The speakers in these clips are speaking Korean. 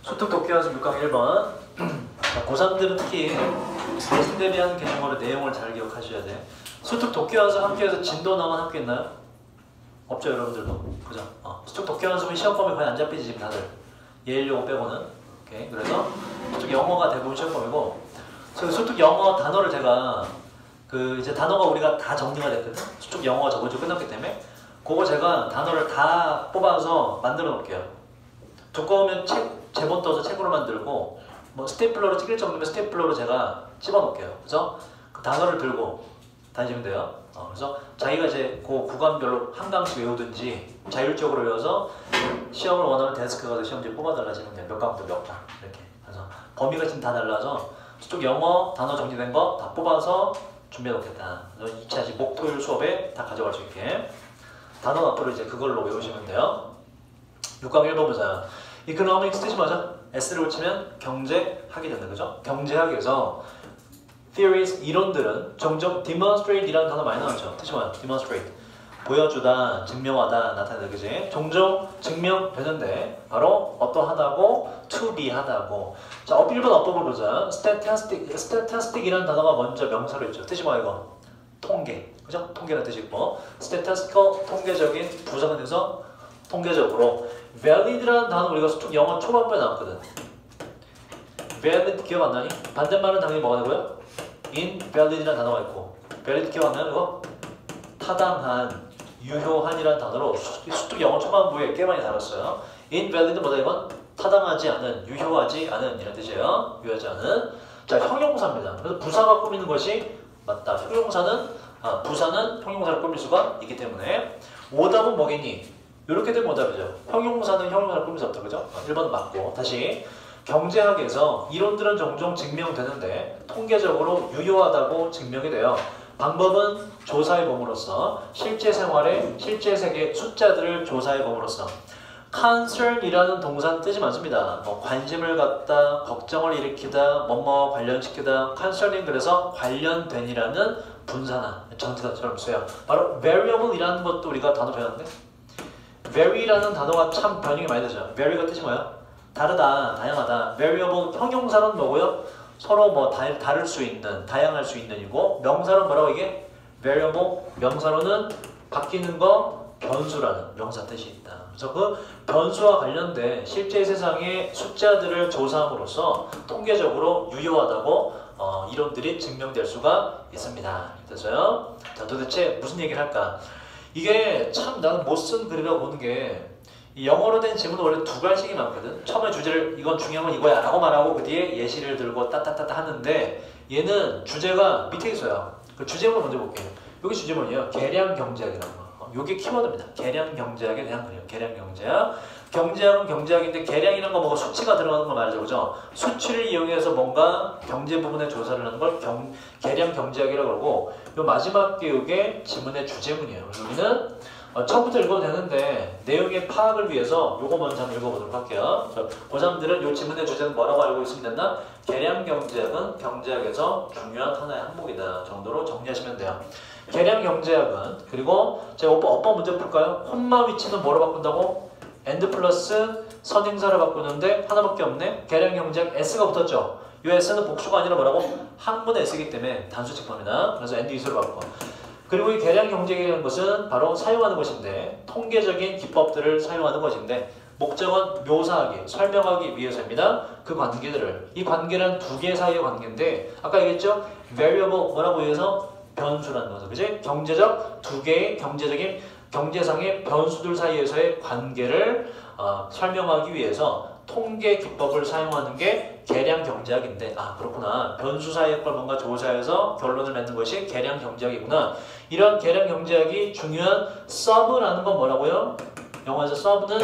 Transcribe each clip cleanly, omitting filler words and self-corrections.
소통 독해 연습 6강 1번. 고3들은 특히 예습 대비하는 개념으로 내용을 잘 기억하셔야 돼. 소통 독해 연습 학교에서 진도 나온 학교 있나요? 없죠, 여러분들도. 그죠? 소통 독해 연습은 시험범위 거의 안 잡히지, 지금 다들. 예일 요거 빼고는. 오케이. 그래서 소통 영어가 대부분 시험범위고, 소통 영어 단어를 제가 이제 단어가 우리가 다 정리가 됐거든. 소통 영어가 저번 주 끝났기 때문에 그거 제가 단어를 다 뽑아서 만들어 놓을게요. 두꺼우면 제본 떠서 책으로 만들고, 뭐 스테이플러로 찍을 정도면 스테이플러로 제가 집어 놓을게요. 그래서 그 단어를 들고 다니시면 돼요. 그래서 자기가 이제 그 구간별로 한 강씩 외우든지 자율적으로 외워서 시험을 원하면 데스크 가서 시험지 뽑아달라 하시면 돼요. 몇 강부터 몇 강 이렇게. 그래서 범위가 지금 다 달라서 저쪽 영어 단어 정리된 거 다 뽑아서 준비해 놓겠다. 그래서 2차 목토일 수업에 다 가져갈 수 있게. 단어 앞으로 이제 그걸로 외우시면 돼요. 6강 1번 보자. economics 뜻이 뭐죠? S를 붙이면 경제학이 된다, 그죠? 경제학에서 theories, 이론들은 종종 demonstrate 이라는 단어 많이 나오죠. 뜻이 뭐야? demonstrate. 보여주다, 증명하다, 나타내다, 그지? 종종 증명되는데 바로 어떠하다고, to be 하다고. 자, 1번 어법을 보자. statistic 이라는 단어가 먼저 명사로 있죠. 뜻이 뭐야 이거? 통계. 그죠? 통계라는 뜻이 있고, statistical, 통계적인, 부사가 돼서 통계적으로. valid라는 단어 우리가 영어 초반부에 나왔거든. valid 기억 안 나니? 반대말은 당연히 뭐가 되고요? invalid이라는 단어가 있고, valid 기억 안 나요? 이거? 타당한, 유효한이라는 단어로 수특 영어 초반부에 꽤 많이 다뤘어요. invalid 뭐다 이건? 타당하지 않은, 유효하지 않은 이라는 뜻이에요. 유효하지 않은. 자, 형용사입니다. 그래서 부사가 꾸미는 것이 맞다. 부사는 형용사를 꾸밀 수가 있기 때문에. 오답은 뭐겠니? 이렇게 되면 오답이죠. 형용사는 형용사를 꾸밀 수 없다. 그죠? 1번 맞고. 다시. 경제학에서 이론들은 종종 증명되는데 통계적으로 유효하다고 증명이 돼요. 방법은 조사해 봄으로써 실제 생활의 실제 세계 숫자들을 조사해 봄으로써. concern이라는 동사는 뜻이 많습니다. 뭐 관심을 갖다, 걱정을 일으키다, 뭐뭐 관련시키다. concerning 그래서 관련된이라는 분사나 전치사처럼 써요. 바로 variable이라는 것도 우리가 단어 배웠는데, vary라는 단어가 참 변형이 많이 되죠. vary가 뜻이 뭐예요? 다르다, 다양하다. variable 형용사는 뭐고요? 서로 뭐 다를 수 있는, 다양할 수 있는 이고, 명사는 뭐라고 이게? variable, 명사로는 바뀌는 거, 변수라는 명사 뜻이 있다. 그래서 그 변수와 관련된 실제 세상의 숫자들을 조사함으로써 통계적으로 유효하다고 이론들이 증명될 수가 있습니다. 됐어요? 자, 도대체 무슨 얘기를 할까? 이게 참 나는 못 쓴 글이라고 보는 게, 이 영어로 된 지문은 원래 두 갈식이 많거든. 처음에 주제를 이건 중요한 건 이거야 라고 말하고 그 뒤에 예시를 들고 따따따따 하는데, 얘는 주제가 밑에 있어요. 그 주제문을 먼저 볼게요. 여기 주제문이에요. 계량 경제학이라는 거. 요게 키워드입니다. 계량 경제학에 대한 글이에요. 계량 경제학. 경제학은 경제학인데 계량이라는 거 뭐가 수치가 들어가는 거 말이죠. 그죠? 수치를 이용해서 뭔가 경제 부분의 조사를 하는 걸 계량 경제학이라고 그러고, 요 마지막 교육의 지문의 주제문이에요. 그래서 우리는 처음부터 읽어도 되는데 내용의 파악을 위해서 요거 먼저 한번 읽어보도록 할게요. 고3들은 요 지문의 주제는 뭐라고 알고 있으면 된다? 계량 경제학은 경제학에서 중요한 하나의 항목이다 정도로 정리하시면 돼요. 계량 경제학은, 그리고 제가 어법 문제 풀까요? 콤마 위치는 뭐로 바꾼다고? and 플러스 선행사를 바꾸는데 하나밖에 없네. 계량 경제학 s가 붙었죠. 이 s는 복수가 아니라 뭐라고? 항문의 s이기 때문에 단수직법이다. 그래서 and 이수로 바꿔. 그리고 이 계량 경제학이라는 것은 바로 사용하는 것인데, 통계적인 기법들을 사용하는 것인데, 목적은 묘사하기, 설명하기 위해서입니다. 그 관계들을. 이 관계는 두 개 사이의 관계인데, 아까 얘기했죠? variable 뭐라고 위해서? 변수라는 거죠. 그지? 경제적 두 개의 경제적인 경제상의 변수들 사이에서의 관계를 설명하기 위해서 통계 기법을 사용하는 게 계량 경제학인데, 아 그렇구나, 변수 사이의 걸 뭔가 조사해서 결론을 맺는 것이 계량 경제학이구나. 이런 계량 경제학이 중요한 sub라는 건 뭐라고요? 영어에서 sub는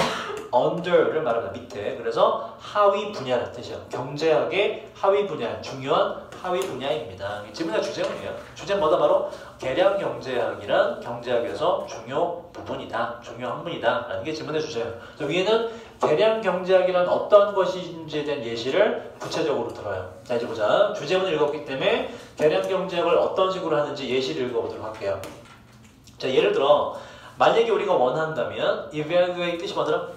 under를 말합니다. 밑에. 그래서 하위 분야라는 뜻이에요. 경제학의 하위 분야, 중요한 하위 분야입니다. 지문의 주제문이에요. 주제는 뭐다? 바로 계량 경제학이란 경제학에서 중요 부분이다, 중요 학문이다 라는 게 지문의 주제예요. 그래서 위에는 계량 경제학이란 어떤 것인지에 대한 예시를 구체적으로 들어요. 자, 이제 보자. 주제문을 읽었기 때문에 계량 경제학을 어떤 식으로 하는지 예시를 읽어보도록 할게요. 자, 예를 들어 만약에 우리가 원한다면 evaluate 뜻이 뭐더라?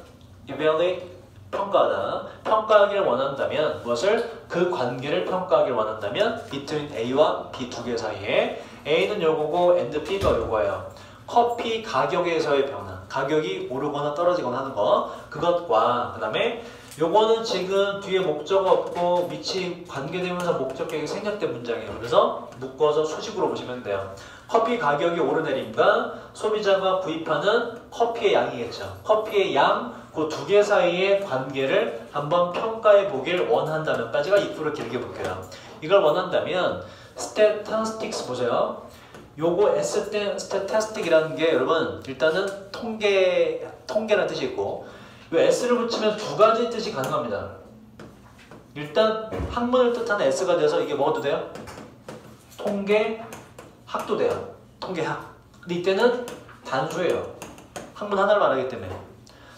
evaluate 평가하다. 평가하기를 원한다면 무엇을? 그 관계를 평가하기를 원한다면 between A와 B 두 개 사이에 A는 요거고 and B가 요거예요. 커피 가격에서의 변화. 가격이 오르거나 떨어지거나 하는 거. 그것과 그 다음에 요거는 지금 뒤에 목적 없고 위치 관계되면서 목적격이 생략된 문장이에요. 그래서 묶어서 수식으로 보시면 돼요. 커피 가격이 오르내림과 소비자가 구입하는 커피의 양이겠죠. 커피의 양, 그 두 개 사이의 관계를 한번 평가해 보길 원한다면까지가 if를 길게 볼게요. 이걸 원한다면 statistics 보세요. 요거 statistic이라는 게 여러분 일단은 통계라는 뜻이 있고 요 s를 붙이면 두 가지 뜻이 가능합니다. 일단 학문을 뜻하는 s가 돼서 이게 뭐도 돼요? 통계학도 돼요. 통계학. 근데 이때는 단수예요. 학문 하나를 말하기 때문에.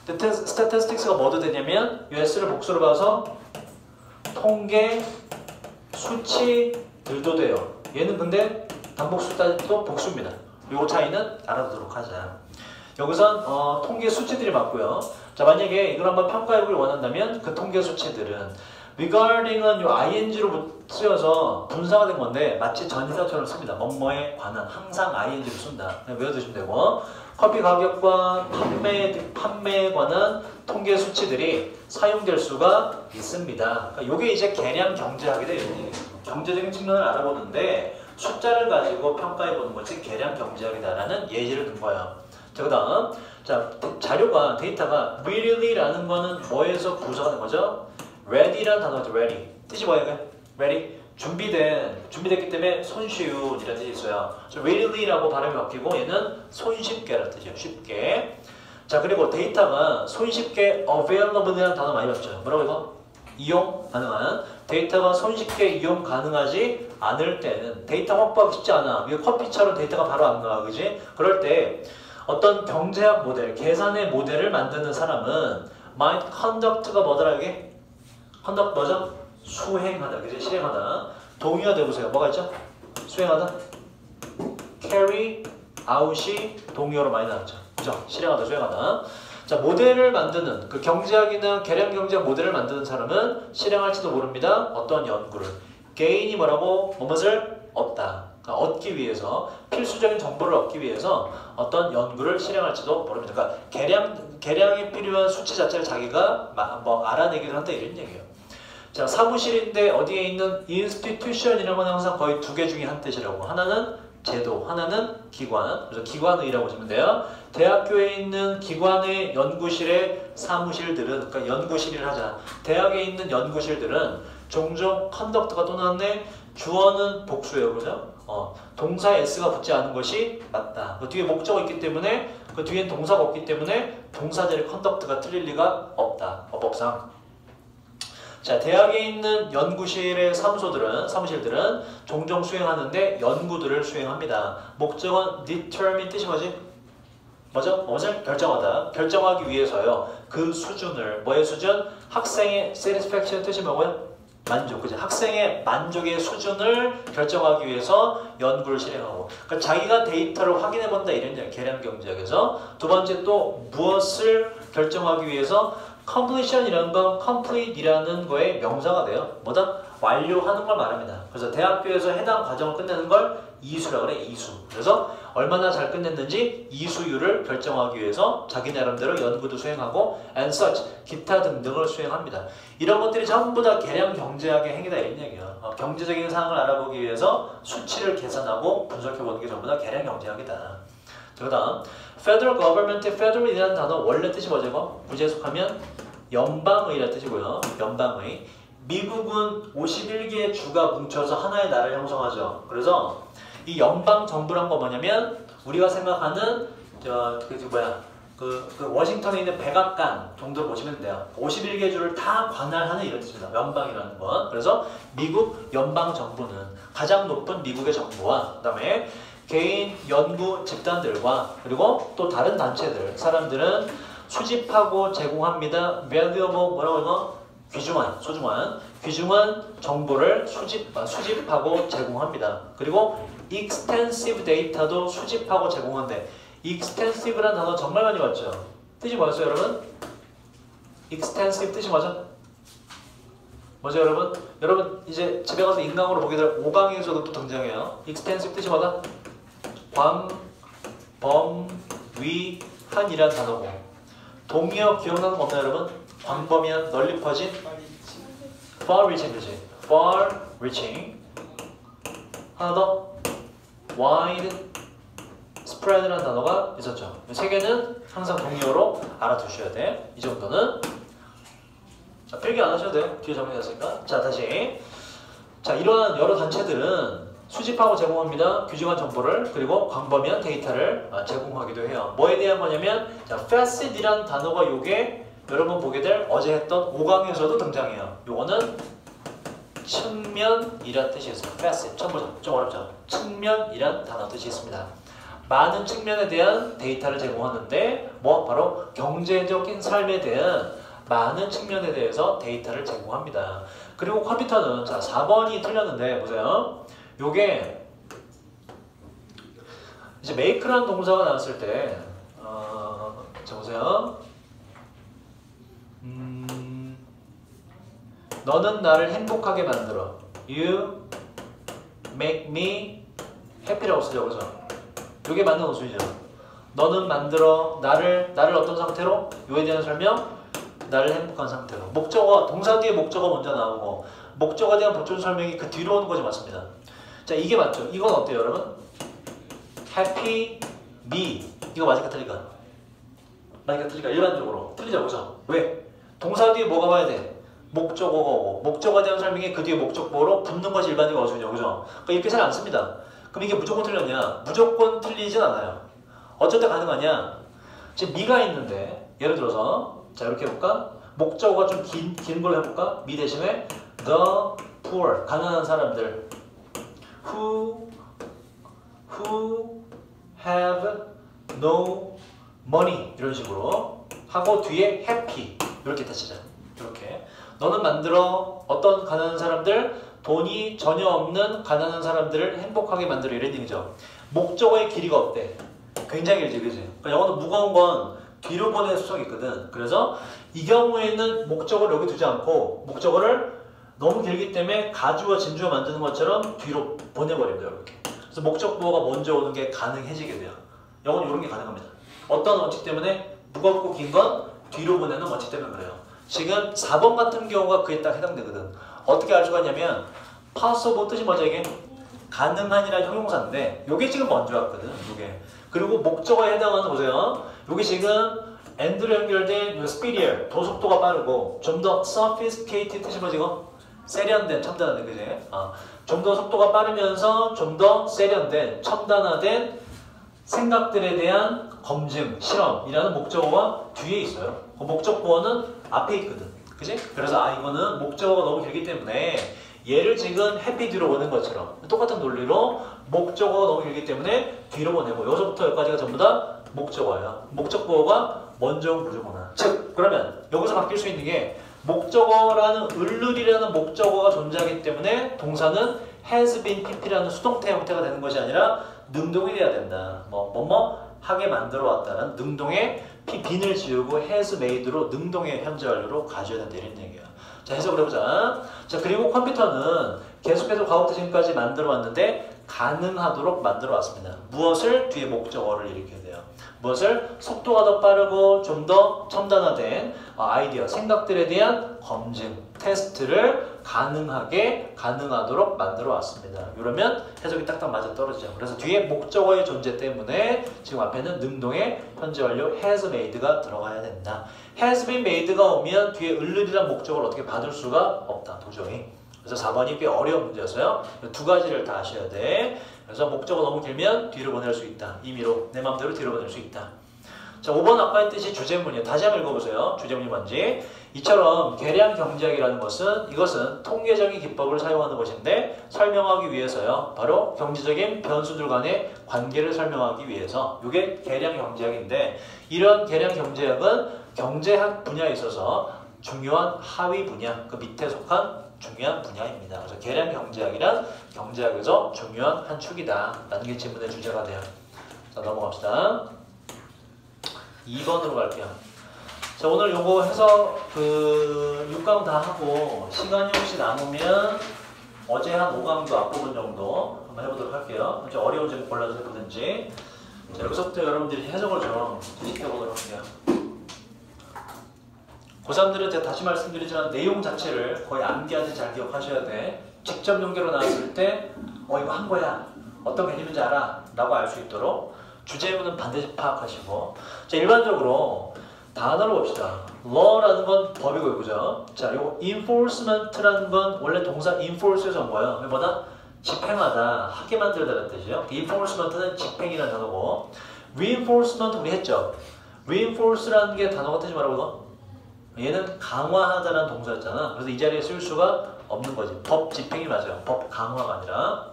근데 statistics가 뭐도 되냐면 요 s를 복수로 봐서 통계 수치들도 돼요. 얘는 근데 단복수 따지도 복수입니다. 요 차이는 알아두도록 하자. 여기선 통계 수치들이 맞고요. 자, 만약에 이걸 한번 평가해보길 원한다면 그 통계 수치들은 regarding은 요 ing로 쓰여서 분사가 된 건데 마치 전치사처럼 씁니다. 뭐뭐에 관한 항상 ing를 쓴다. 그냥 외워두시면 되고 커피 가격과 판매에 관한 통계 수치들이 사용될 수가 있습니다. 그러니까 요게 이제 계량 경제학이 돼요. 경제적인 측면을 알아보는데 숫자를 가지고 평가해보는 것이 계량 경제학이다라는 예시를 든 거예요. 자, 그 다음 자, 자료가 데이터가 really라는 거는 뭐에서 구성이 된 거죠? ready라는 단어죠. ready. 뜻이 뭐예요? ready. 준비됐기 때문에 손쉬운이라는 뜻이 있어요. really라고 발음이 바뀌고 얘는 손쉽게라는 뜻이에요. 쉽게. 자, 그리고 데이터가 손쉽게 available이라는 단어 많이 봤죠. 뭐라고 이거? 이용 가능한. 데이터가 손쉽게 이용 가능하지 않을 때는 데이터 확보하기 쉽지 않아. 이게 커피처럼 데이터가 바로 안 나와. 그지? 그럴 때 어떤 경제학 모델, 계산의 모델을 만드는 사람은 might conduct가 뭐더라 이게? conduct 뭐죠? 수행하다, 그지? 실행하다. 동의어 대보세요. 뭐가 있죠? 수행하다. carry out이 동의어로 많이 나왔죠. 그죠? 실행하다, 수행하다. 자, 모델을 만드는 그 경제학이나 계량 경제학 모델을 만드는 사람은 실행할지도 모릅니다. 어떤 연구를. gain이 뭐라고? 무엇을 얻다. 얻기 위해서 필수적인 정보를 얻기 위해서 어떤 연구를 실행할지도 모릅니다. 그러니까 계량에 필요한 수치 자체를 자기가 뭐 알아내기도 한다 이런 얘기예요. 자, 사무실인데 어디에 있는 institution이라는 건 항상 거의 두 개 중에 한 뜻이라고. 하나는 제도, 하나는 기관. 그래서 기관의라고 보시면 돼요. 대학교에 있는 기관의 연구실의 사무실들은, 그러니까 연구실을 하자. 대학에 있는 연구실들은 종종 컨덕트가 또 나왔네. 주어는 복수예요, 그죠? 동사 s가 붙지 않은 것이 맞다. 그 뒤에 목적어 있기 때문에 그 뒤엔 동사가 없기 때문에 동사절의 컨덕트가 틀릴 리가 없다. 어법상. 자, 대학에 있는 연구실의 사무실들은 종종 수행하는데 연구들을 수행합니다. 목적은 determine 뜻이 뭐지? 뭐죠? 무엇을 결정하다. 결정하기 위해서요. 그 수준을, 뭐의 수준? 학생의 satisfaction 뜻이 뭐고요? 만족, 그죠? 학생의 만족의 수준을 결정하기 위해서 연구를 실행하고. 그러니까 자기가 데이터를 확인해본다 이런 얘기예요. 계량 경제학에서. 두 번째 또 무엇을 결정하기 위해서 completion이라는 건 complete이라는 거의 명사가 돼요. 뭐다? 완료하는 걸 말합니다. 그래서 대학교에서 해당 과정을 끝내는 걸 이수라고 그래. 이수. 그래서 얼마나 잘 끝냈는지 이수율을 결정하기 위해서 자기 나름대로 연구도 수행하고 and such 기타 등등을 수행합니다. 이런 것들이 전부 다 계량 경제학의 행위다 이런 얘기예요. 경제적인 사항을 알아보기 위해서 수치를 계산하고 분석해보는 게 전부 다 계량 경제학이다. 그 다음 Federal Government, Federal이라는 단어 원래 뜻이 뭐죠? 이거? 부제 해석하면 연방의라는 뜻이고요. 연방의. 미국은 51개의 주가 뭉쳐서 하나의 나라를 형성하죠. 그래서 이 연방 정부란 건 뭐냐면 우리가 생각하는 그 워싱턴에 있는 백악관 정도로 보시면 돼요. 51개 주를 다 관할하는 이런 뜻입니다. 연방이라는 건. 그래서 미국 연방 정부는 가장 높은 미국의 정부와 그다음에 개인 연구 집단들과 그리고 또 다른 단체들, 사람들은 수집하고 제공합니다. valuable 뭐라고 이거? 귀중한, 소중한, 귀중한 정보를 수집하고 제공합니다. 그리고 extensive data도 수집하고 제공한대. extensive라는 단어 정말 많이 봤죠? 뜻이 뭐였어요, 여러분? extensive 뜻이 뭐죠? 뭐죠 여러분? 여러분 이제 집에 가서 인강으로 보게 될 5강에서도 또 등장해요. extensive 뜻이 뭐다? 광범위한이라는 단어고 동의어 기억나는 거 없나요 여러분? 광범위한 널리 퍼진 far reaching 그지? far reaching 하나 더 wide spread라는 단어가 있었죠. 세 개는 항상 동의어로 알아두셔야 돼. 이 정도는 자, 필기 안 하셔도 돼요. 뒤에 정리됐으니까. 자, 다시. 자, 이러한 여러 단체들은 수집하고 제공합니다. 귀중한 정보를 그리고 광범위한 데이터를 제공하기도 해요. 뭐에 대한 거냐면 자, facet이라는 단어가 요게 여러분 보게 될 어제 했던 5강에서도 등장해요. 요거는 측면이란 뜻이 있어요. facet. 처음 보죠. 좀 어렵죠. 측면이란 단어 뜻이 있습니다. 많은 측면에 대한 데이터를 제공하는데 뭐 바로 경제적인 삶에 대한 많은 측면에 대해서 데이터를 제공합니다. 그리고 컴퓨터는 자 4번이 틀렸는데 보세요. 요게 이제 make라는 동사가 나왔을 때 자 보세요. 너는 나를 행복하게 만들어. You make me happy라고 쓰죠. 그죠? 요게 맞는 어순이죠. 너는 만들어 나를 어떤 상태로? 요에 대한 설명 나를 행복한 상태로. 목적어, 동사 뒤에 목적어 먼저 나오고 목적어에 대한 보충 설명이 그 뒤로 오는 것이 맞습니다. 자, 이게 맞죠? 이건 어때요, 여러분? happy me. 이거 맞을까 틀릴까? 맞을까 틀릴까? 일반적으로. 틀리죠, 그죠? 왜? 동사 뒤에 뭐가 와야 돼? 목적어고 목적어에 대한 설명이 그 뒤에 목적보로 붙는 것이 일반적인 어순이죠, 그죠? 그러니까 이렇게 잘 안 씁니다. 그럼 이게 무조건 틀렸냐? 무조건 틀리진 않아요. 어쩔 때 가능하냐? 지금 미가 있는데 예를 들어서 자 이렇게 해볼까? 목적어가 좀 긴 걸로 해볼까? 미 대신에 the poor 가난한 사람들 who have no money 이런 식으로 하고 뒤에 happy 이렇게 다치자. 이렇게 너는 만들어 어떤 가난한 사람들 돈이 전혀 없는 가난한 사람들을 행복하게 만들어 이런 얘기죠. 목적어의 길이가 어때? 굉장히 길지, 그지? 영어도 무거운 건 뒤로 보내는 수성이 있거든. 그래서 이 경우에는 목적어를 여기 두지 않고 목적어를 너무 길기 때문에 가주어 진주어 만드는 것처럼 뒤로 보내버립니다. 이렇게. 그래서 목적보어가 먼저 오는 게 가능해지게 돼요. 영어는 이런 게 가능합니다. 어떤 원칙 때문에 무겁고 긴 건 뒤로 보내는 원칙 때문에 그래요. 지금 4번 같은 경우가 그에 딱 해당되거든. 어떻게 알 수가 있냐면 possible 뜻이 뭐죠 이게? 가능한이라는 형용사인데 요게 지금 먼저 왔거든. 요게. 그리고 목적어에 해당하는 보세요. 요게 지금 and로 연결된 superior 더 속도가 빠르고 좀 더 sophisticated 뜻이 뭐지 이거? 세련된 첨단화된 그지? 좀 더 속도가 빠르면서 좀 더 세련된 첨단화된 생각들에 대한 검증, 실험이라는 목적어가 뒤에 있어요. 그 목적보어는 앞에 있거든. 그지? 그래서 이거는 목적어가 너무 길기 때문에 얘를 지금 happy 뒤로 보낸 것처럼 똑같은 논리로 목적어가 너무 길기 때문에 뒤로 보내고 여기서부터 여기까지가 전부 다 목적어예요. 목적보어가 먼저 온 부정어나. 즉 그러면 여기서 바뀔 수 있는 게 목적어라는 을룰이라는 목적어가 존재하기 때문에 동사는 has been pp라는 수동태 형태가 되는 것이 아니라 능동이 돼야 된다. 뭐뭐 하게 만들어 왔다는 능동의 bean을 지우고 has made로 능동의 현재 완료로 가져야 된다 이런 얘기야. 자 해석을 해보자. 자 그리고 컴퓨터는 계속해서 과거부터 지금까지 만들어 왔는데 가능하도록 만들어 왔습니다. 무엇을? 뒤에 목적어를 일으켜야 돼요. 무엇을? 속도가 더 빠르고 좀 더 첨단화된 아이디어, 생각들에 대한 검증, 테스트를 가능하도록 만들어 왔습니다. 이러면 해석이 딱딱 맞아 떨어지죠. 그래서 뒤에 목적어의 존재 때문에 지금 앞에는 능동의 현재 완료 has made가 들어가야 된다. has been made가 오면 뒤에 을룰이란 목적어를 어떻게 받을 수가 없다. 도저히. 그래서 4번이 꽤 어려운 문제였어요. 두 가지를 다 아셔야 돼. 그래서 목적어 너무 길면 뒤로 보낼 수 있다. 임의로 내 마음대로 뒤로 보낼 수 있다. 자 5번 아까 했듯이 주제문이에요. 다시 한번 읽어보세요. 주제문이 뭔지. 이처럼 계량 경제학이라는 것은 이것은 통계적인 기법을 사용하는 것인데 설명하기 위해서요. 바로 경제적인 변수들 간의 관계를 설명하기 위해서 이게 계량 경제학인데 이런 계량 경제학은 경제학 분야에 있어서 중요한 하위 분야, 그 밑에 속한 중요한 분야입니다. 그래서 계량 경제학이란 경제학에서 중요한 한 축이다. 라는 게 질문의 주제가 돼요. 자 넘어갑시다. 2번으로 갈게요. 자, 오늘 요거 해서 그 6강 다 하고 시간이 혹시 남으면 어제 한 5강도 앞부분 정도 한번 해보도록 할게요. 좀 어려운 점 골라서 해보든지. 자, 여기서부터 여러분들이 해석을 좀 시켜보도록 할게요. 고3들은 제가 다시 말씀드리지만 내용 자체를 거의 암기하듯이 잘 기억하셔야 돼. 직접 연계로 나왔을 때 이거 한 거야. 어떤 개념인지 알아. 라고 알 수 있도록 주제문은 반드시 파악하시고. 자, 일반적으로 단어를 봅시다. law라는 건 법이고요, 그죠? 자, 요거 enforcement라는 건 원래 동사 enforce에서 온 거예요. 뭐다? 집행하다, 하게 만들다라는 뜻이죠. enforcement는 집행이라는 단어고, reinforcement 우리 했죠? reinforce라는 게 단어가 뜻이 뭐라고? 얘는 강화하다라는 동사였잖아. 그래서 이 자리에 쓸 수가 없는 거지. 법 집행이 맞아요. 법 강화가 아니라.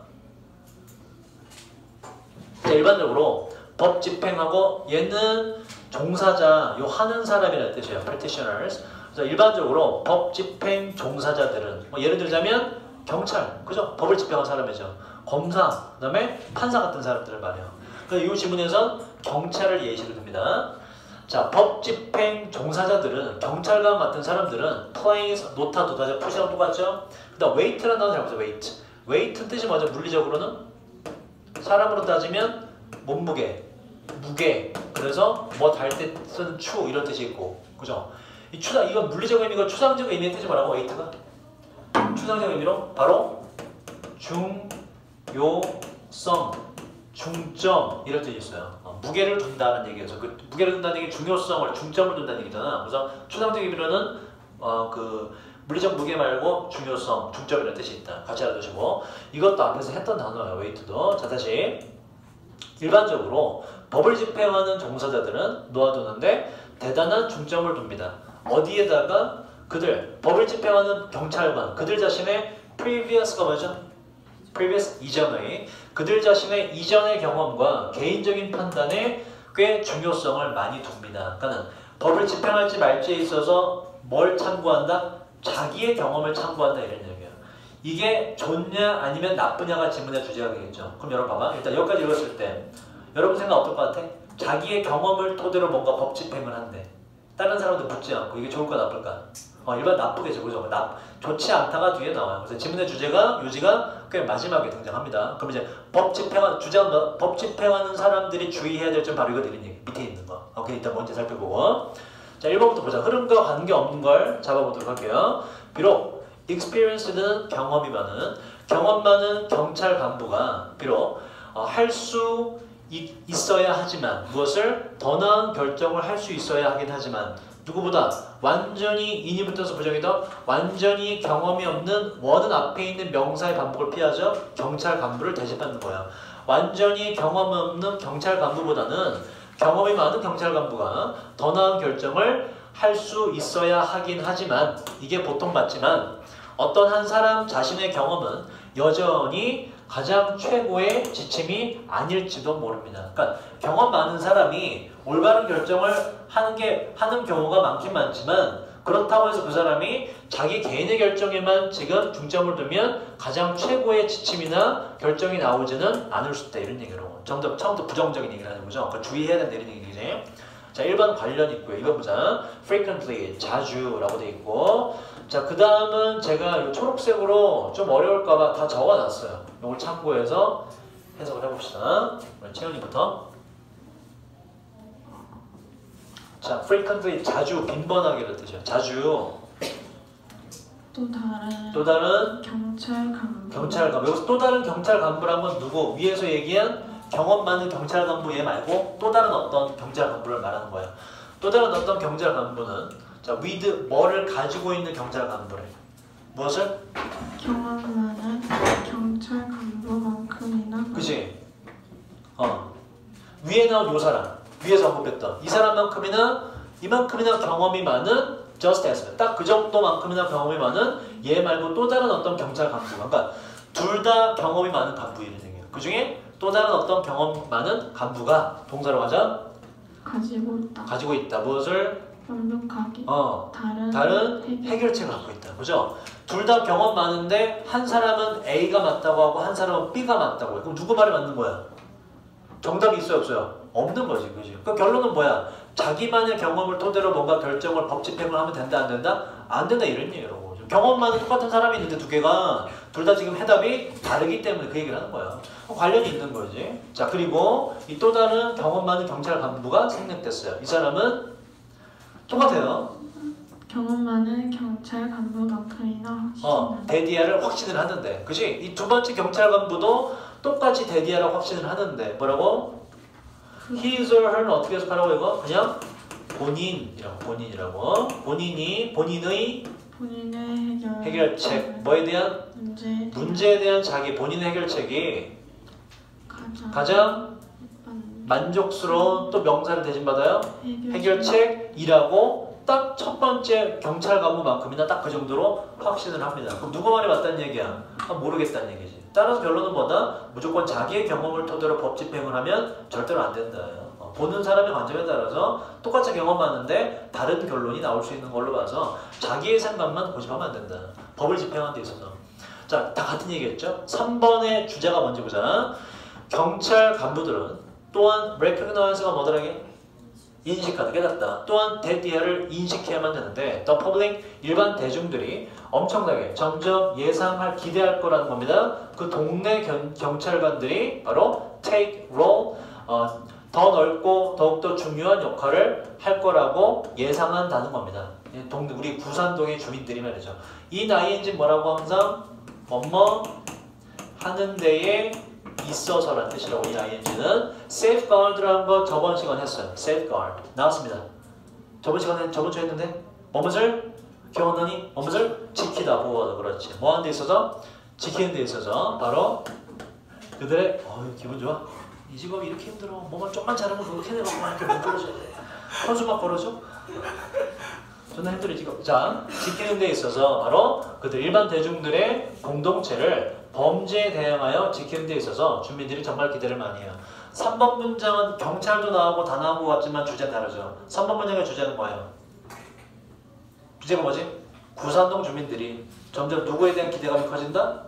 자, 일반적으로 법 집행하고 얘는 종사자, 요 하는 사람이라는 뜻이에요. practitioners. 그래서 일반적으로 법 집행 종사자들은 뭐 예를 들자면 경찰, 그죠? 법을 집행한 사람이죠. 검사, 그다음에 판사 같은 사람들을 말해요. 그래서 이 지문에선 경찰을 예시로 듭니다. 자, 법 집행 종사자들은 경찰관 같은 사람들은 plays, 노타, 도다자, 푸시랑 똑같죠? 그다음 weight라는 단어 잘 보세요. weight. weight 뜻이 뭐죠? 물리적으로는 사람으로 따지면 몸무게, 무게. 그래서 뭐 달 때 쓰는 추 이런 뜻이 있고, 그죠? 이 추상 이건 물리적 의미고 추상적 의미의 뜻이 뭐라고? weight가 추상적 의미로 바로 중요성, 중점 이런 뜻이 있어요. 무게를 둔다는 얘기죠. 그 무게를 둔다는 얘기 중요성을 중점을 둔다는 얘기잖아. 그래서 추상적 의미로는 그 물리적 무게 말고 중요성, 중점이라는 뜻이 있다. 같이 알아두시고 이것도 앞에서 했던 단어예요. 웨이트도. 자, 다시 일반적으로 법을 집행하는 종사자들은 놓아두는데 대단한 중점을 둡니다. 어디에다가 그들 법을 집행하는 경찰관 그들 자신의 previous가 뭐죠? previous 이전의 그들 자신의 이전의 경험과 개인적인 판단에 꽤 중요성을 많이 둡니다. 그러니까 법을 집행할지 말지에 있어서 뭘 참고한다? 자기의 경험을 참고한다 이런 얘기예요. 이게 좋냐 아니면 나쁘냐가 질문의 주제가 되겠죠. 그럼 여러분 봐봐. 일단 여기까지 읽었을 때 여러분 생각 어떨 것 같아? 자기의 경험을 토대로 뭔가 법 집행을 한대. 다른 사람들 묻지 않고 이게 좋을까 나쁠까? 일반 나쁘겠죠. 그죠? 좋지 않다가 뒤에 나와요. 그래서 지문의 주제가 요지가 꽤 마지막에 등장합니다. 그럼 이제 법 집행하는 사람들이 주의해야 될 점 바로 이거 이런 얘기 밑에 있는 거. 오케이, 일단 먼저 살펴보고. 자, 1번부터 보자. 흐름과 관계없는 걸 잡아보도록 할게요. 비록 experienced는 경험 많은 경찰 간부가 비록 할 수 있어야 하지만 무엇을 더 나은 결정을 할 수 있어야 하긴 하지만 누구보다 완전히 인이 붙어서 부정이다. 완전히 경험이 없는 원은 앞에 있는 명사의 반복을 피하죠. 경찰 간부를 대신받는 거야. 완전히 경험 없는 경찰 간부보다는 경험이 많은 경찰 간부가 더 나은 결정을 할 수 있어야 하긴 하지만 이게 보통 맞지만 어떤 한 사람 자신의 경험은 여전히 가장 최고의 지침이 아닐지도 모릅니다. 그러니까 경험 많은 사람이 올바른 결정을 하는 경우가 많긴 많지만 그렇다고 해서 그 사람이 자기 개인의 결정에만 지금 중점을 두면 가장 최고의 지침이나 결정이 나오지는 않을 수 있다 이런 얘기로 처음부터 부정적인 얘기를 하는 거죠. 그러니까 주의해야 된다 이런 얘기지. 자, 1번 관련 있고요. 이거 보자. frequently, 자주라고 돼 있고 자, 그 다음은 제가 초록색으로 좀 어려울까봐 다 적어놨어요. 이걸 참고해서 해석을 해봅시다. 채연이부터. 자, frequently, 자주, 빈번하게를 뜻이에요. 자주. 또 다른 경찰 간부. 여기서 또 다른 경찰 간부란 건 누구? 위에서 얘기한 경험 많은 경찰 간부 얘 말고 또 다른 어떤 경찰 간부를 말하는 거예요. 또 다른 어떤 경찰 간부는 자, with 뭐를 가지고 있는 경찰 간부래. 무엇을? 경험 많은 경찰 간부만큼이나. 그치? 위에 나온 요 사람, 위에서 언급했던 이 사람만큼이나 이만큼이나 경험이 많은 just as 딱 그 정도만큼이나 경험이 많은 얘 말고 또 다른 어떤 경찰 간부가 그러니까 둘 다 경험이 많은 간부 이런 얘기예요. 그 중에 또 다른 어떤 경험 많은 간부가 동사로 하자 가지고 있다. 무엇을? 완벽하게 다른 해결책을 갖고 있다. 그죠? 둘 다 경험 많은데 한 사람은 A가 맞다고 하고 한 사람은 B가 맞다고 해. 그럼 누구 말이 맞는 거야? 정답이 있어요 없어요? 없는 거지. 그지? 그 결론은 뭐야? 자기만의 경험을 토대로 뭔가 결정을 법 집행을 하면 된다 안 된다? 안 된다 이런 얘기예요. 경험만은 똑같은 사람이 있는데 두 개가 둘 다 지금 해답이 다르기 때문에 그 얘기를 하는 거야. 관련이 있는 거지. 자, 그리고 이 또 다른 경험 많은 경찰 간부가 생략됐어요. 이 사람은 똑같아요. 경험 많은 경찰 간부만큼이나 확신을 대디아를 확신을 하는데, 그지? 이 두 번째 경찰 간부도 똑같이 대디아를 확신을 하는데 뭐라고? His or her는 어떻게 해석하라고 이거? 그냥 본인이라고. 본인의 해결책, 뭐에 대한? 문제에 대한 자기 본인의 해결책이 가장 만족스러운 또 명사를 대신받아요? 해결책이라고 딱 첫 번째 경찰 간부만큼이나 딱 그 정도로 확신을 합니다. 그럼 누구 말이 맞다는 얘기야? 모르겠다는 얘기지. 따라서 결론은 뭐다? 무조건 자기의 경험을 토대로 법 집행을 하면 절대로 안 된다. 보는 사람의 관점에 따라서 똑같이 경험하는데 다른 결론이 나올 수 있는 걸로 봐서 자기의 생각만 고집하면 안 된다. 법을 집행하는 데 있어서. 자, 다 같은 얘기겠죠? 3번의 주제가 뭔지 보자. 경찰 간부들은 또한 recognize가 뭐더라게? 인식하다, 깨닫다. 또한 대디아를 인식해야만 되는데 the public, 일반 대중들이 엄청나게 점점 예상할, 기대할 거라는 겁니다. 그 동네 경찰관들이 바로 take role, 더 넓고 더욱더 중요한 역할을 할 거라고 예상한다는 겁니다. 우리 부산동의 주민들이 말이죠. 이 ing 뭐라고 항상 뭐뭐 하는 데에 있어서라는 뜻이라고. 이 ing는 safeguard라는 거 저번 시간에 했어요. safeguard 나왔습니다. 저번 주에 했는데 뭐뭇을 경험하니 뭐뭇을 지키다, 보호하다. 그렇지. 뭐 하는 데 있어서? 지키는 데 있어서 바로 그들의 기분 좋아. 이 직업이 이렇게 힘들어. 뭐만 좀만 잘하면 그렇게 내가 이렇게 못 걸어줘야 돼. 선수 막 걸어줘? 존나 힘들어 이 직업. 자, 지키는 데 있어서 바로 그들 일반 대중들의 공동체를 범죄에 대항하여 지키는 데 있어서 주민들이 정말 기대를 많이 해요. 3번 문장은 경찰도 나오고 다 나온 것 같지만 주제는 다르죠. 3번 문장의 주제는 뭐예요? 주제가 뭐지? 부산동 주민들이 점점 누구에 대한 기대감이 커진다?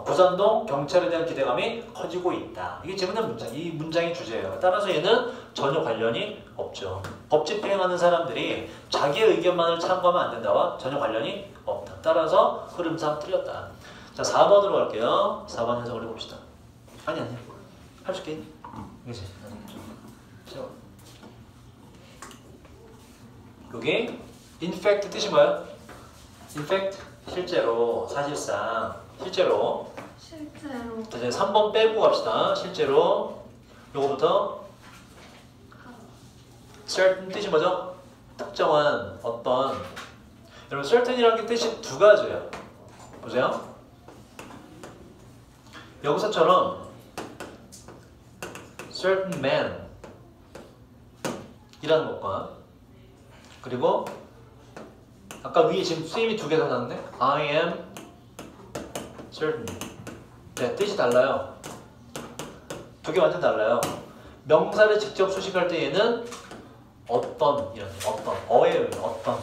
부산동 경찰에 대한 기대감이 커지고 있다. 이게 지금의 문장, 이 문장의 주제예요. 따라서 얘는 전혀 관련이 없죠. 법 집행하는 사람들이 자기의 의견만을 참고하면 안 된다와 전혀 관련이 없다. 따라서 흐름상 틀렸다. 자, 4번으로 갈게요. 4번 해석을 해봅시다. 아니 할 수 있겠니? 그치? 여기 in fact 뜻이 뭐예요? in fact 실제로, 사실상, 실제로. 자, 이제 3번 빼고 갑시다. 실제로. 요거부터 certain 뜻이 뭐죠? 특정한 어떤. 여러분 certain이라는 게 뜻이 두 가지예요. 보세요. 여기서처럼 certain man 이라는 것과 그리고 아까 위에 지금 쓰임이 두 개가 나왔는데 I am certain. 네, 뜻이 달라요. 두 개 완전 달라요. 명사를 직접 수식할 때 얘는 어떤 이런 어떤 어예요. 어떤.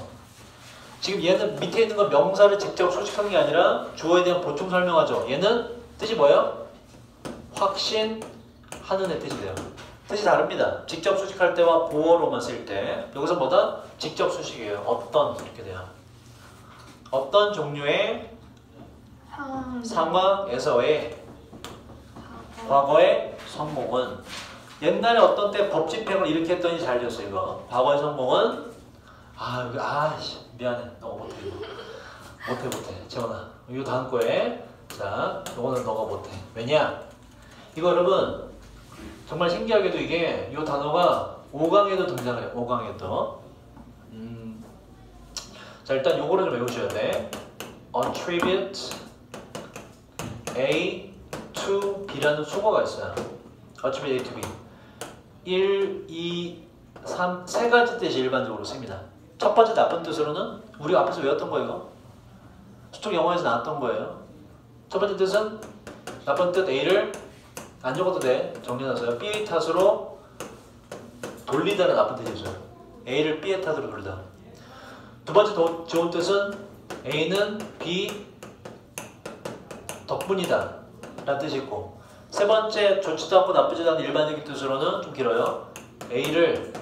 지금 얘는 밑에 있는 건 명사를 직접 수식하는 게 아니라 주어에 대한 보충 설명하죠. 얘는 뜻이 뭐예요? 확신하는 애 뜻이 돼요. 뜻이 다릅니다. 직접 수식할 때와 보어로만 쓸 때 여기서 뭐다? 직접 수식이에요. 어떤 이렇게 돼요. 어떤 종류의 상황에서의 과거의 성공은 옛날에 어떤 때 법 집행을 이렇게 했더니 잘 됐어 이거. 과거의 성공은 미안해. 너가 못해. 못해. 재원아. 이거 다음 거에. 자, 이거는 너가 못해. 왜냐? 이거 여러분 정말 신기하게도 이게 이 단어가 5강에도 등장해요. 5강에도. 자, 일단 요거를 좀 외우셔야 돼. attribute A to B라는 수거가 있어요. attribute A to B. 1, 2, 3, 세 가지 뜻이 일반적으로 씁니다. 첫 번째 나쁜 뜻으로는 우리가 앞에서 외웠던 거예요. 수특 영어에서 나왔던 거예요. 첫 번째 뜻은 나쁜 뜻 A를 안 적어도 돼. 정리해놨어요. B의 탓으로 돌리다는 나쁜 뜻이 있어요. A를 B의 탓으로 돌리다. 두 번째 좋은 뜻은 A는 B 덕분이다 라는 뜻이 있고, 세 번째 좋지도 않고 나쁘지도 않은 일반적인 뜻으로는 좀 길어요. A를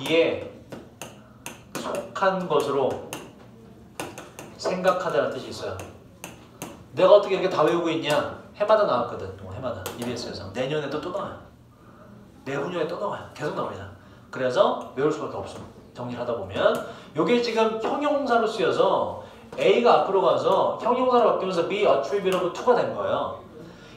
이에 속한 것으로 생각하다는 뜻이 있어요. 내가 어떻게 이렇게 다 외우고 있냐? 해마다 나왔거든. 해마다 EBS에서. 내년에도 또 나와요. 내후년에 또 나와요. 계속 나옵니다. 그래서 외울 수밖에 없어. 정리를 하다 보면 요게 지금 형용사로 쓰여서 A가 앞으로 가서 형용사로 바뀌면서 be attributable to가 된 거예요.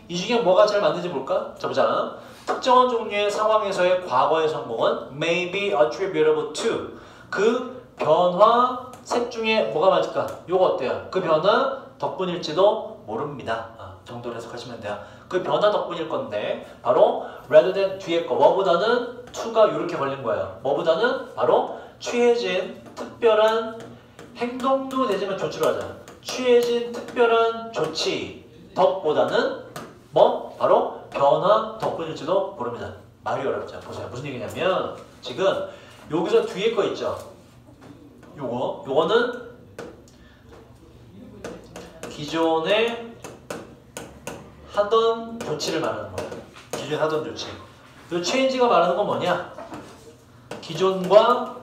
이 중에 뭐가 잘 맞는지 볼까? 자 보자. 특정한 종류의 상황에서의 과거의 성공은 may be attributable to. 그 변화 셋 중에 뭐가 맞을까? 요거 어때요? 그 변화 덕분일지도 모릅니다. 정도로 해석하시면 돼요. 그 변화 덕분일 건데 바로 rather than 뒤에 거 뭐보다는 to가 이렇게 걸린 거예요. 뭐보다는 바로 취해진 특별한 행동도 되지만 조치로 하자. 취해진 특별한 조치 덕보다는 뭐? 바로 변화 덕분일지도 모릅니다. 말이 어렵죠. 보세요. 무슨 얘기냐면 지금 여기서 뒤에 거 있죠. 요거는 기존에 하던 조치를 말하는 거예요. 기존에 하던 조치. 이 change가 말하는 건 뭐냐? 기존과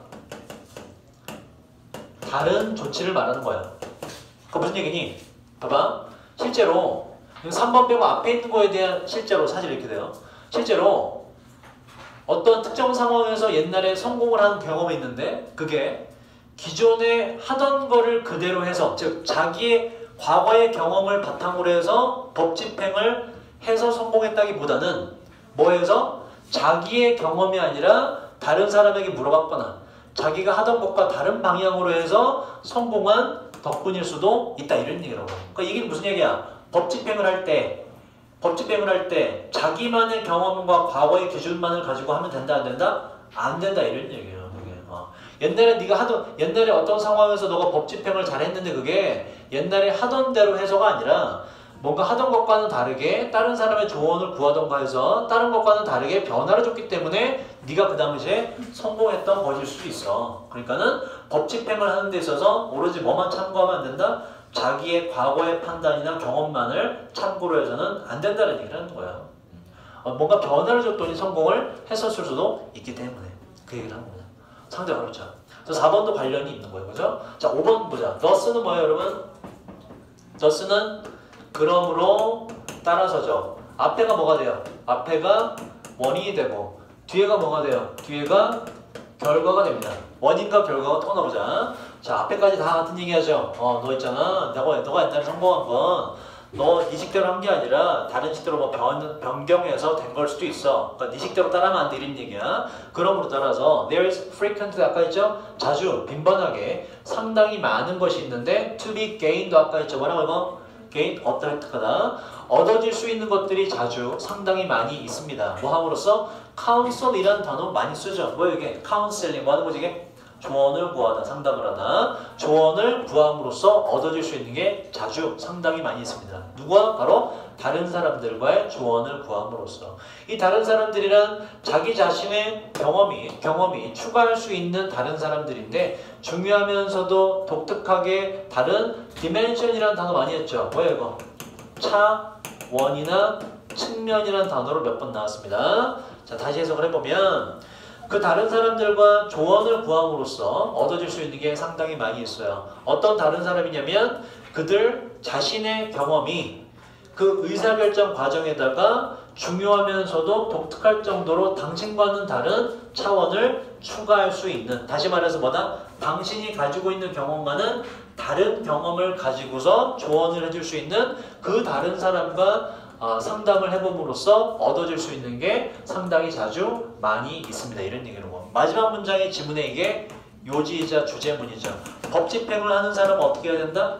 다른 조치를 말하는 거예요. 그거 무슨 얘기니? 봐봐. 실제로 3번 빼고 앞에 있는 거에 대한 실제로 사실 이렇게 돼요. 실제로 어떤 특정 상황에서 옛날에 성공을 한 경험이 있는데 그게 기존에 하던 거를 그대로 해서 즉 자기의 과거의 경험을 바탕으로 해서 법 집행을 해서 성공했다기보다는 뭐해서 자기의 경험이 아니라 다른 사람에게 물어봤거나 자기가 하던 것과 다른 방향으로 해서 성공한 덕분일 수도 있다 이런 얘기라고. 그러니까 이게 무슨 얘기야? 법 집행을 할 때 자기만의 경험과 과거의 기준만을 가지고 하면 된다 안 된다? 안 된다 이런 얘기예요. 옛날에 어떤 상황에서 너가 법 집행을 잘했는데 그게 옛날에 하던 대로 해서가 아니라 뭔가 하던 것과는 다르게 다른 사람의 조언을 구하던가 해서 다른 것과는 다르게 변화를 줬기 때문에 네가 그 당시에 성공했던 것일 수도 있어. 그러니까는 법 집행을 하는 데 있어서 오로지 뭐만 참고하면 안 된다? 자기의 과거의 판단이나 경험만을 참고로 해서는 안 된다는 얘기를 하는 거야. 뭔가 변화를 줬더니 성공을 했었을 수도 있기 때문에 그 얘기를 하는 겁니다. 상당히 어렵죠. 그래서 4번도 관련이 있는 거예요. 그죠? 자, 5번 보자. thus는 뭐예요, 여러분? thus는 그러므로 따라서죠. 앞에가 뭐가 돼요? 앞에가 원인이 되고 뒤에가 뭐가 돼요? 뒤에가 결과가 됩니다. 원인과 결과가 통하보자. 자, 앞에까지 다 같은 얘기하죠. 너 있잖아. 너가 옛날에 성공한 건 너 네 식대로 한 게 아니라 다른 식대로 뭐 변경해서 된 걸 수도 있어. 그러니까 네 식대로 따라하면 안 돼 이런 얘기야. 그러므로 따라서 there is frequently 아까 했죠? 자주 빈번하게 상당히 많은 것이 있는데 to be gained도 아까 했죠. 뭐라고 이거? gain 얻다 획득하다. 얻어질 수 있는 것들이 자주 상당히 많이 있습니다. 뭐 함으로써 counsel이라는 단어 많이 쓰죠. 뭐야 이게? counseling 뭐 하는 거지 이게? 조언을 구하다, 상담을 하다. 조언을 구함으로써 얻어질 수 있는 게 자주 상당히 많이 있습니다. 누구와? 바로 다른 사람들과의 조언을 구함으로써. 이 다른 사람들이란 자기 자신의 경험이 추가할 수 있는 다른 사람들인데 중요하면서도 독특하게 다른 dimension이라는 단어 많이 했죠. 뭐예요 이거? 차원이나 측면이라는 단어로 몇 번 나왔습니다. 자, 다시 해석을 해보면 그 다른 사람들과 조언을 구함으로써 얻어질 수 있는 게 상당히 많이 있어요. 어떤 다른 사람이냐면 그들 자신의 경험이 그 의사결정 과정에다가 중요하면서도 독특할 정도로 당신과는 다른 차원을 추가할 수 있는, 다시 말해서 뭐다? 당신이 가지고 있는 경험과는 다른 경험을 가지고서 조언을 해줄 수 있는 그 다른 사람과 상담을 해봄으로써 얻어질 수 있는 게 상당히 자주 많이 있습니다. 이런 얘기로. 마지막 문장의 지문에 이게 요지이자 주제문이죠. 법 집행을 하는 사람은 어떻게 해야 된다?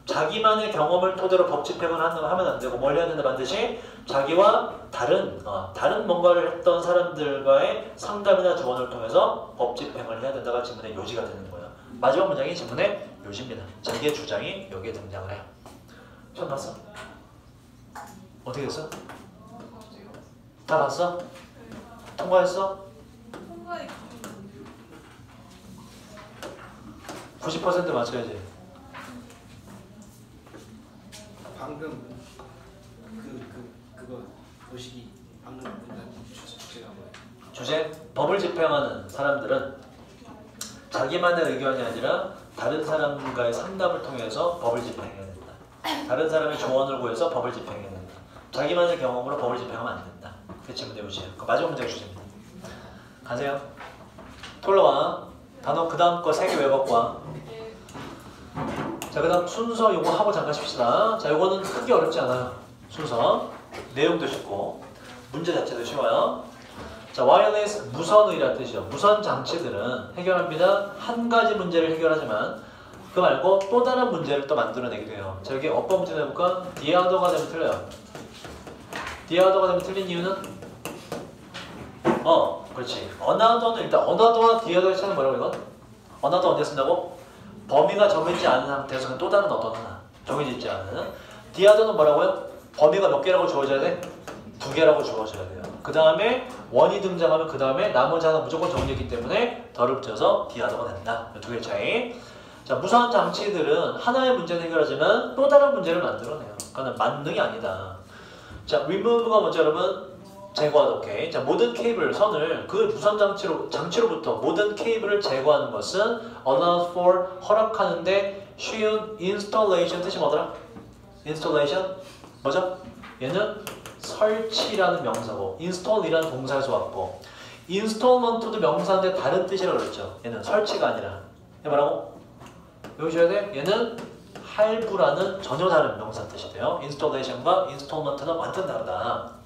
자기만의 경험을 토대로 법 집행을 하면 안 되고 뭘 해야 된다? 반드시 자기와 다른 뭔가를 했던 사람들과의 상담이나 조언을 통해서 법 집행을 해야 된다가 지문의 요지가 되는 거예요. 마지막 문장이 지문의 요지입니다. 자기의 주장이 여기에 등장을 해요. 처음 봤어? 어떻게 됐어? 다 봤어? 통과했어? 통과해. 90% 맞춰야지. 방금 그거 보시기 방금 문장 제가 뭐예요? 주제 법을 집행하는 사람들은 자기만의 의견이 아니라 다른 사람과의 상담을 통해서 법을 집행해야 된다. 다른 사람의 조언을 구해서 법을 집행해야 된다. 자기만의 경험으로 법을 집행하면 안 된다. 그 질문의 문제예요. 그 마지막 문제가 주제입니다. 가세요. 톨러와 단어 그 다음 거 3개 외워갖고 와. 자, 그 다음 순서 요거 하고 잠깐 쉽시다. 자, 요거는 크게 어렵지 않아요. 순서 내용도 쉽고 문제 자체도 쉬워요. 자, 와이어리스 무선의라는 뜻이죠. 무선 장치들은 해결합니다. 한 가지 문제를 해결하지만 그거 말고 또 다른 문제를 또 만들어내기도 해요. 자, 여기 어법 문제 내볼까? 디아더가 되면 틀려요. 디아더가 되면 틀린 이유는 그렇지. 어나더는 일단 어나더와 디아더의 차이는 뭐라고 이건? 어나더 언제 쓴다고? 범위가 정해지지 않은 상태에서 그냥 또 다른 어떤 하나 정해지지 않은. 디아더는 뭐라고요? 범위가 몇 개라고 주어져야 돼? 2개라고 주어져야 돼요. 그 다음에 원이 등장하면 그 다음에 나머지 하나 무조건 정리했기 때문에 덜을 붙여서 디아더가 된다. 2개의 차이. 자, 무선 장치들은 하나의 문제는 해결하지만 또 다른 문제를 만들어내요. 그러니까 만능이 아니다. 자, remove가 뭐죠 여러분? 제거하다. 오케이. 자, 모든 케이블, 선을 그 무선 장치로부터 모든 케이블을 제거하는 것은 allow for 허락하는데 쉬운 installation 뜻이 뭐더라? installation 뭐죠? 얘는 설치라는 명사고 install이라는 동사에서 왔고 installment도 명사인데 다른 뜻이라고 그랬죠. 얘는 설치가 아니라 얘 뭐라고? 외우셔야 돼. 얘는 할부라는 전혀 다른 명사 뜻이 돼요. installation과 installment는 완전 다르다.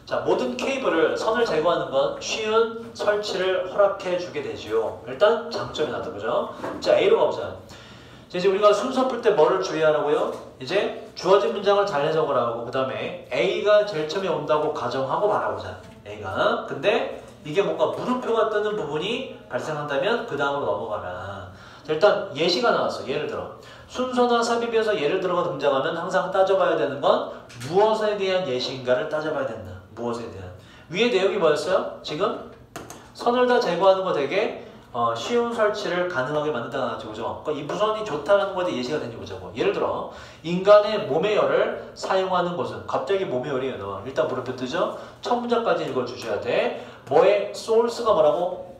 자, 모든 케이블을 선을 제거하는 건 쉬운 설치를 허락해 주게 되지요. 일단 장점이 나도 보죠. 자, A로 가보자. 이제 우리가 순서 풀 때 뭐를 주의하라고요? 이제 주어진 문장을 잘 해석을 그 다음에 A가 제일 처음에 온다고 가정하고 바라보자. A가. 근데 이게 뭔가 물음표가 뜨는 부분이 발생한다면 그 다음으로 넘어가라. 자, 일단 예시가 나왔어. 예를 들어 순서나 삽입에서 예를 들어가 등장하면 항상 따져봐야 되는 건 무엇에 대한 예시인가를 따져봐야 된다. 무엇에 대한. 위의 내용이 뭐였어요? 지금 선을 다 제거하는 거 되게 쉬운 설치를 가능하게 만든다는 거죠. 그러니까 이 무선이 좋다는 것에 예시가 된 거죠. 예를 들어 인간의 몸의 열을 사용하는 것은 갑자기 몸의 열이 나와. 일단 물음표 뜨죠. 첫 문장까지 읽어주셔야 돼. 뭐의 소urce가 뭐라고?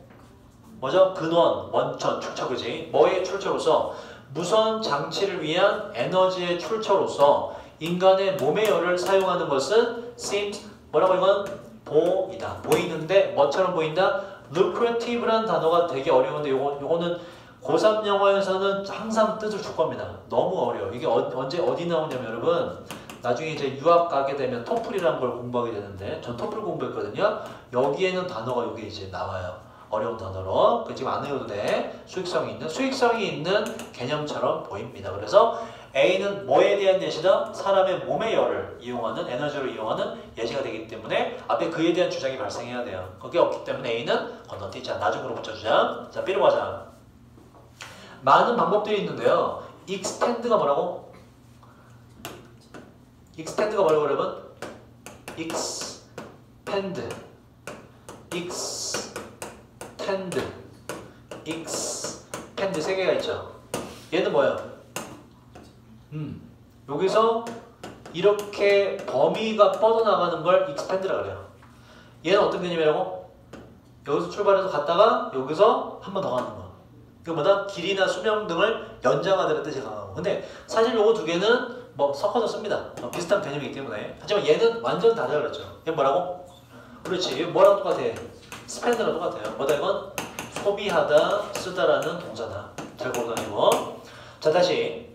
뭐죠? 근원, 원천, 출처 그지? 뭐의 출처로서 무선 장치를 위한 에너지의 출처로서 인간의 몸의 열을 사용하는 것은 seems 뭐라고 이건? 보이다. 보이는데 뭐처럼 보인다? lucrative라는 단어가 되게 어려운데 요거는 고3 영어에서는 항상 뜻을 줄 겁니다. 너무 어려워. 이게 언제 어디 나오냐면 여러분 나중에 이제 유학 가게 되면 토플이라는 걸 공부하게 되는데 전 토플 공부했거든요. 여기에는 단어가 여기 이제 나와요. 어려운 단어로. 그 지금 안 외워도 돼. 수익성이 있는 개념처럼 보입니다. 그래서 A는 뭐에 대한 예시다? 사람의 몸의 열을 이용하는 에너지를 이용하는 예시가 되기 때문에 앞에 그에 대한 주장이 발생해야 돼요. 그게 없기 때문에 A는 건너뛰자. 나중으로 붙여주자. 자, B로 가자. 많은 방법들이 있는데요. extend가 뭐라고? extend가 뭐라고 여러분? expand 세 개가 있죠. 얘는 뭐예요? 여기서 이렇게 범위가 뻗어나가는 걸 expand라 그래요. 얘는 어떤 개념이라고? 여기서 출발해서 갔다가 여기서 한 번 더 가는 거. 이거 뭐다? 길이나 수명 등을 연장하다는 뜻이 강하고. 근데 사실 요거 두 개는 뭐 섞어서 씁니다. 비슷한 개념이기 때문에. 하지만 얘는 완전 다르다 그랬죠. 얘 뭐라고? 그렇지. 얘 뭐랑 똑같아? spend랑 똑같아요. 뭐다 이건? 소비하다, 쓰다라는 동사다. 잘 고르다니고. 자, 다시.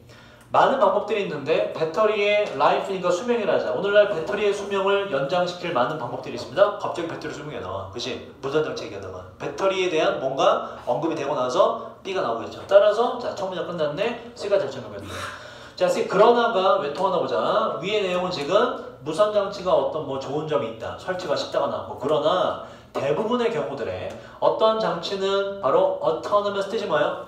많은 방법들이 있는데 배터리의 life니까 수명이라 하자. 오늘날 배터리의 수명을 연장시킬 많은 방법들이 있습니다. 갑자기 배터리 수명이 나와. 그치? 무선장치 얘기하다가 배터리에 대한 뭔가 언급이 되고 나서 B가 나오겠죠. 따라서 자, 첫 문장 끝났네. C가 제일 처음에 끝났네. 자, C 그러나가 왜 통하나 보자. 위의 내용은 지금 무선장치가 어떤 뭐 좋은 점이 있다. 설치가 쉽다가 나왔고 그러나 대부분의 경우들에 어떤 장치는 바로 autonomous 뜻이 뭐예요?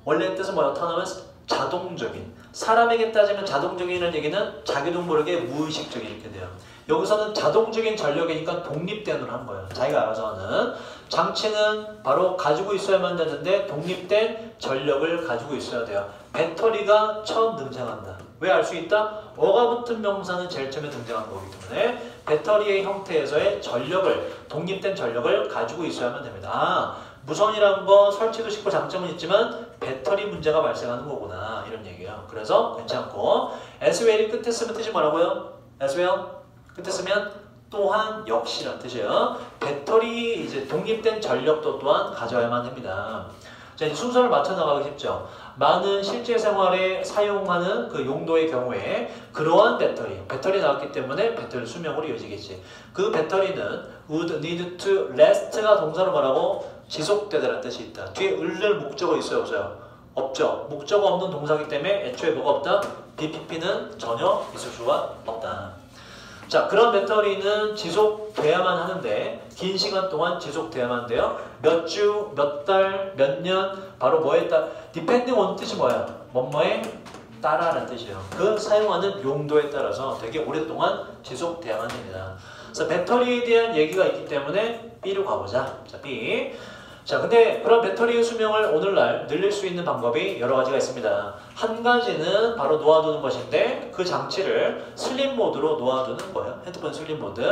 원래 뜻은 뭐예요? autonomous? 자동적인. 사람에게 따지면 자동적인이라는 얘기는 자기도 모르게 무의식적인 이렇게 돼요. 여기서는 자동적인 전력이니까 독립된으로 한 거예요. 자기가 알아서 하는. 장치는 바로 가지고 있어야만 되는데 독립된 전력을 가지고 있어야 돼요. 배터리가 처음 등장한다. 왜 알 수 있다? 어가 붙은 명사는 제일 처음에 등장하는 거기 때문에 배터리의 형태에서의 전력을, 독립된 전력을 가지고 있어야만 됩니다. 아, 무선이란 거 설치도 쉽고 장점은 있지만 배터리 문제가 발생하는 거구나 이런 얘기예요. 그래서 괜찮고 as well이 끝에 쓰면 뜻이 뭐라고요? as well 끝에 쓰면 또한 역시라는 뜻이에요. 배터리 이제 독립된 전력도 또한 가져야만 됩니다. 자, 이제 순서를 맞춰 나가기 쉽죠. 많은 실제 생활에 사용하는 그 용도의 경우에 그러한 배터리 나왔기 때문에 배터리 수명으로 이어지겠지. 그 배터리는 would need to last가 동사로 말하고 지속되다라는 뜻이 있다. 뒤에 을을 목적어 있어요, 없어요? 없죠. 목적어 없는 동사이기 때문에 애초에 뭐가 없다? BPP는 전혀 있을 수가 없다. 자, 그런 배터리는 지속돼야만 하는데 긴 시간 동안 지속돼야만 하는데요. 몇 주, 몇 달, 몇 년, 바로 뭐에 따라 depending on 뜻이 뭐야? 뭐뭐에 따라라는 뜻이에요. 그 사용하는 용도에 따라서 되게 오랫동안 지속돼야만 됩니다. 그래서 배터리에 대한 얘기가 있기 때문에 B로 가보자. 자, B. 자, 근데 그런 배터리의 수명을 오늘날 늘릴 수 있는 방법이 여러 가지가 있습니다. 한 가지는 바로 놓아두는 것인데 그 장치를 슬립 모드로 놓아두는 거예요. 핸드폰 슬립 모드.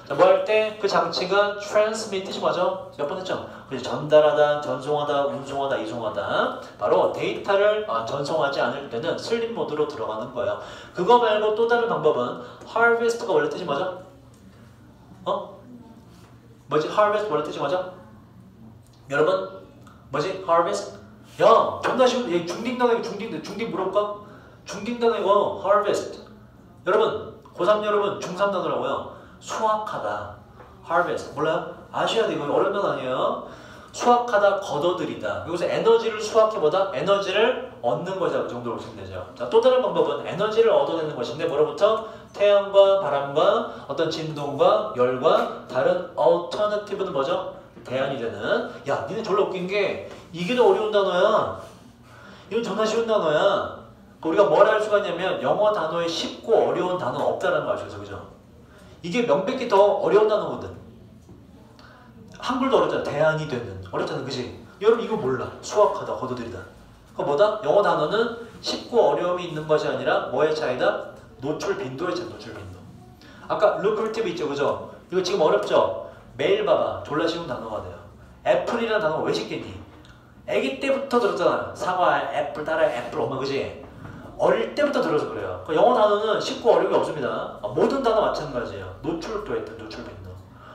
자, 뭐 할 때 그 장치가 transmit 뜻이 뭐죠? 몇 번 했죠? 전달하다, 전송하다, 운송하다, 이송하다. 바로 데이터를 전송하지 않을 때는 슬립 모드로 들어가는 거예요. 그거 말고 또 다른 방법은 harvest가 원래 뜻이 뭐죠? 뭐지? harvest 원래 뜻이 뭐죠? 여러분, 뭐지? harvest? 야, 존나 쉬운, 얘 중딩단어, 중딩 물어볼까? 중딩단어 이거 harvest. 여러분, 고3 여러분, 중3 단어라고요. 수확하다. harvest. 몰라요? 아셔야 돼. 이거 어려운 건 아니에요. 수확하다, 걷어들이다. 여기서 에너지를 수확해보다 에너지를 얻는 것이다. 그 정도로 보시면 되죠. 자, 또 다른 방법은 에너지를 얻어내는 것인데 뭐로부터? 태양과 바람과 어떤 진동과 열과 다른 alternative는 뭐죠? 대안이 되는. 야, 니네 졸라 웃긴 게 이게 더 어려운 단어야. 이건 정말 쉬운 단어야. 우리가 뭘 할 수가 있냐면 영어 단어에 쉽고 어려운 단어는 없다는 거 아시죠? 그죠? 이게 명백히 더 어려운 단어거든. 한글도 어렵잖아. 대안이 되는. 어렵잖아. 그지? 여러분 이거 몰라. 수확하다, 걷어들이다. 그거 뭐다? 영어 단어는 쉽고 어려움이 있는 것이 아니라 뭐의 차이다? 노출 빈도의 차이. 노출 빈도. 아까 lucrative 있죠? 그죠? 이거 지금 어렵죠? 매일 봐봐. 졸라 쉬운 단어가 돼요. 애플이라는 단어가 왜 쉽겠니? 애기 때부터 들었잖아. 사과, 애플, 따라 애플, 엄마 그지? 어릴 때부터 들어서 그래요. 영어 단어는 쉽고 어려움이 없습니다. 모든 단어 마찬가지예요. 노출도 있다. 노출 빈도.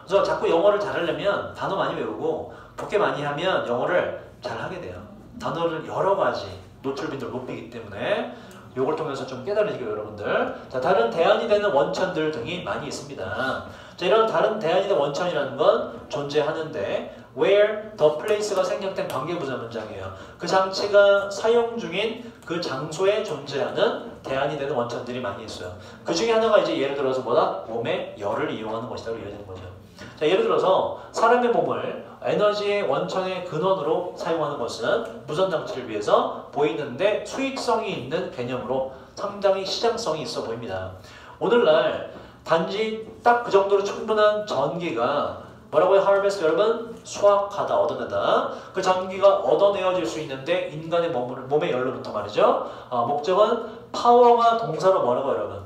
그래서 자꾸 영어를 잘하려면 단어 많이 외우고 독해 많이 하면 영어를 잘하게 돼요. 단어를 여러 가지 노출 빈도를 높이기 때문에 요걸 통해서 좀 깨달으시고요, 여러분들. 자, 다른 대안이 되는 원천들 등이 많이 있습니다. 자, 이런 다른 대안이 되는 원천이라는 건 존재하는데 where the place가 생략된 관계부사 문장이에요. 그 장치가 사용 중인 그 장소에 존재하는 대안이 되는 원천들이 많이 있어요. 그 중에 하나가 이제 예를 들어서 뭐다? 몸의 열을 이용하는 것이라고 이어지는 거죠. 자, 예를 들어서 사람의 몸을 에너지의 원천의 근원으로 사용하는 것은 무선 장치를 위해서 보이는데 수익성이 있는 개념으로 상당히 시장성이 있어 보입니다. 오늘날 단지 딱 그 정도로 충분한 전기가 뭐라고요? harvest 여러분? 수확하다, 얻어내다. 그 전기가 얻어내어질 수 있는데 인간의 몸의 열로부터 말이죠. 목적은 파워가 동사로 뭐라고 여러분?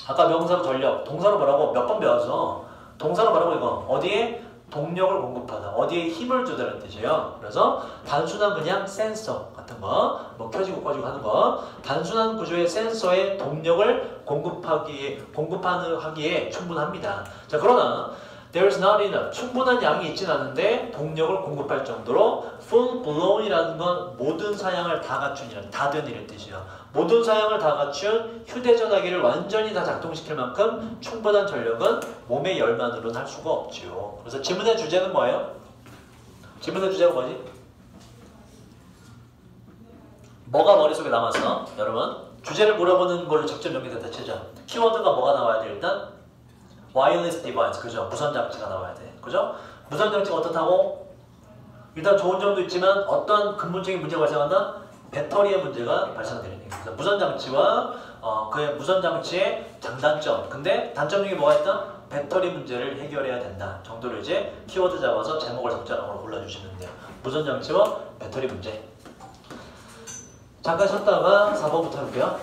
아까 명사로 전력, 동사로 뭐라고? 몇 번 배워서 동사로 뭐라고 이거? 어디에? 동력을 공급하다. 어디에 힘을 주다는 뜻이에요. 그래서 단순한 그냥 센서 같은 거, 뭐 켜지고 꺼지고 하는 거, 단순한 구조의 센서에 동력을 공급하기에 충분합니다. 자, 그러나 there's not enough. 충분한 양이 있진 않은데 동력을 공급할 정도로 full blown이라는 건 모든 사양을 다 갖춘이라는 다 된 이런 뜻이에요. 모든 사양을 다 갖춘 휴대전화기를 완전히 다 작동시킬 만큼 충분한 전력은 몸의 열만으로는 할 수가 없죠. 그래서 지문의 주제는 뭐예요? 지문의 주제가 뭐지? 뭐가 머릿속에 남았어? 여러분 주제를 물어보는 걸로 직접 연결된다 치죠. 키워드가 뭐가 나와야 돼 일단? wireless device, 그죠? 무선 장치가 나와야 돼. 그죠? 무선 장치가 어떻다고? 일단 좋은 점도 있지만 어떤 근본적인 문제가 발생한다? 배터리의 문제가 발생되는 얘기예요. 그래서 무선 장치와 그의 무선 장치의 장단점. 근데 단점 중에 뭐가 있다? 배터리 문제를 해결해야 된다. 정도로 이제 키워드 잡아서 제목을 적절함으로 골라주시면 돼요. 무선 장치와 배터리 문제. 잠깐 쉬었다가 4번부터 해볼게요.